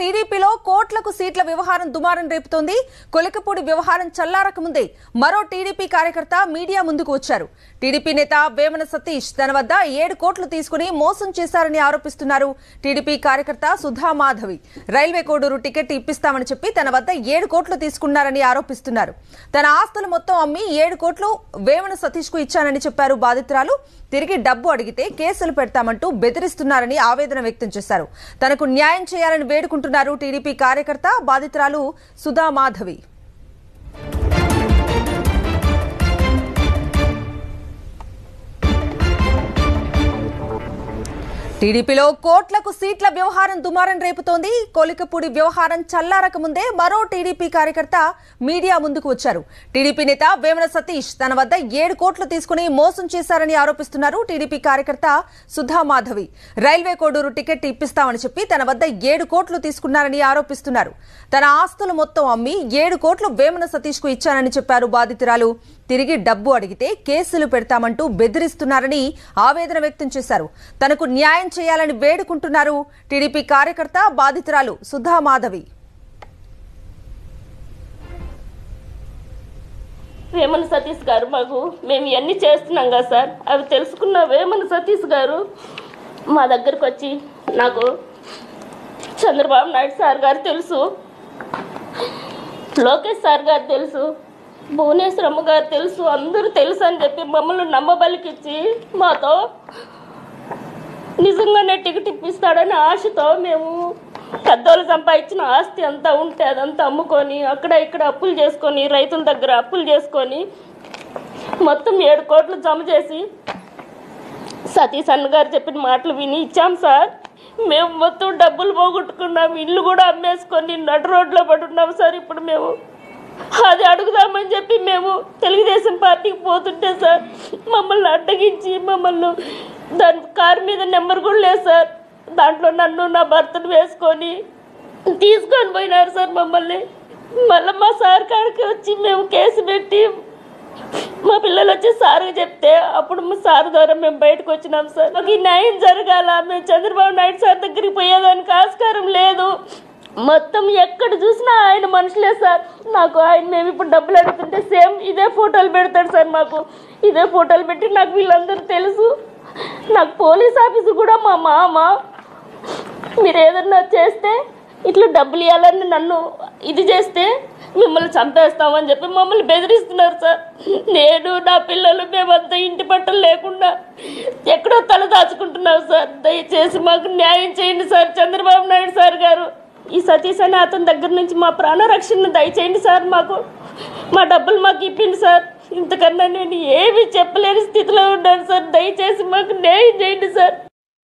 టీడీపీలో కోట్లకు సీట్ల వ్యవహారం దుమారం రేపుతోంది. కొలికపూడి వ్యవహారం చల్లారక ముందే మరో టీడీపీ కార్యకర్త మీడియా ముందుకు వచ్చారు. టీడీపీ నేత వేమన సతీష్ తన వద్ద 7 కోట్లు తీసుకుని మోసం చేశారని ఆరోపిస్తున్నారు. టీడీపీ కార్యకర్త సుధా మాధవి రైల్వే కోడూరు టికెట్ ఇప్పిస్తామని చెప్పి తన వద్ద 7 కోట్లు తీసుకున్నారని ఆరోపిస్తున్నారు. తన ఆస్తులు మొత్తం అమ్మి 7 కోట్లు వేమన సతీష్ కు ఇచ్చానని చెప్పారు బాధితురాలు. తిరిగి డబ్బు అడిగితే కేసులు పెడతామంటూ బెదిరిస్తున్నారని ఆవేదన వ్యక్తం చేశారు. తనకు న్యాయం చేయాలని వేడుకుంటున్నారు టీడీపీ కార్యకర్త బాధితురాలు సుధా మాధవి. టీడీపీలో కోట్లకు సీట్ల వ్యవహారం దుమారం రేపుతోంది. కొలికపూడి వ్యవహారం చల్లారక ముందే మరో టీడీపీ కార్యకర్త మీడియా ముందుకు వచ్చారు. టీడీపీ నేత వేమన సతీష్ తన వద్ద 7 కోట్లు తీసుకుని మోసం చేశారని ఆరోపిస్తున్నారు. టీడీపీ కార్యకర్త సుధా మాధవి రైల్వే కోడూరు టికెట్ ఇప్పిస్తామని చెప్పి తన వద్ద 7 కోట్లు తీసుకున్నారని ఆరోపిస్తున్నారు. తన ఆస్తులు మొత్తం అమ్మి 7 కోట్లు వేమన సతీష్ కు ఇచ్చానని చెప్పారు బాధితురాలు. తిరిగి డబ్బు అడిగితే కేసులు పెడతామంటూ బెదిరిస్తున్నారని ఆవేదన వ్యక్తం చేశారు. తనకు న్యాయం చేయాలని వేడుకుంటున్నారు టీడీపీ కార్యకర్త బాధితురాలు సుధా మాధవి. వేమన సతీష్ గారు మేము ఇవన్నీ చేస్తున్నాం కదా సార్, అవి తెలుసుకున్న వేమన సతీష్ గారు మా దగ్గరకు వచ్చి నాకు చంద్రబాబు నాయుడు సార్ గారు తెలుసు, లోకేష్ సార్ గారు తెలుసు, భువనేశ్వరమ్మ గారు తెలుసు, అందరూ తెలుసు అని చెప్పి మమ్మల్ని నమ్మబలికిచ్చి మాతో నిజంగానే టికెట్ ఇప్పిస్తాడని ఆశతో మేము పెద్దోళ్ళు సంపాదించిన ఆస్తి అంతా ఉంటే అదంతా అమ్ముకొని అక్కడ ఇక్కడ అప్పులు చేసుకొని రైతుల దగ్గర అప్పులు చేసుకొని మొత్తం 7 కోట్లు జమ చేసి సతీష్ అన్న గారు చెప్పిన మాటలు విని ఇచ్చాం సార్. మేము మొత్తం డబ్బులు పోగొట్టుకున్నాం, ఇల్లు కూడా అమ్మేసుకొని నడు రోడ్లో పడి ఉన్నాం సార్. ఇప్పుడు మేము అది అడుగుదామని చెప్పి మేము తెలుగుదేశం పార్టీకి పోతుంటే సార్ మమ్మల్ని అడ్డగించి మమ్మల్ని దాని కారు మీద నెంబర్ కూడా లేదు సార్, దాంట్లో నన్ను నా భర్తను వేసుకొని తీసుకొని పోయినారు సార్ మమ్మల్ని. మళ్ళీ మా సార్ కాడికి వచ్చి మేము కేసు పెట్టి మా పిల్లలు వచ్చి సార్కి చెప్తే అప్పుడు మా సార్ ద్వారా మేము బయటకు వచ్చినాం సార్. మాకు ఈ న్యాయం జరగాల, మేము చంద్రబాబు నాయుడు సార్ దగ్గరికి పోయేదానికి ఆస్కారం లేదు. మొత్తం ఎక్కడ చూసినా ఆయన మనుషులే సార్. నాకు ఆయన మేము ఇప్పుడు డబ్బులు అడుగుతుంటే సేమ్ ఇదే ఫోటోలు పెడతాడు సార్, మాకు ఇదే ఫోటోలు పెట్టి నాకు వీళ్ళందరూ తెలుసు. నాకు పోలీస్ ఆఫీసర్ కూడా మా మామ మీరు ఏదన్నా చేస్తే ఇట్లా డబ్బులు ఇవ్వాలని నన్ను ఇది చేస్తే మిమ్మల్ని చంపేస్తామని చెప్పి మమ్మల్ని బెదిరిస్తున్నారు సార్. నేను నా పిల్లలు మేమంతా ఇంటి పట్టలు లేకుండా ఎక్కడో తల దాచుకుంటున్నాం సార్. దయచేసి మాకు న్యాయం చేయండి సార్ చంద్రబాబు నాయుడు సార్ గారు. ఈ సతీష్ అనే అతని దగ్గర నుంచి మా ప్రాణరక్షణను దయచేయండి సార్. మాకు మా డబ్బులు మాకు ఇప్పిండి సార్. ఇంతకన్నా నేను ఏమీ చెప్పలేని స్థితిలో ఉన్నాను సార్. దయచేసి మాకు న్యాయం చేయండి సార్.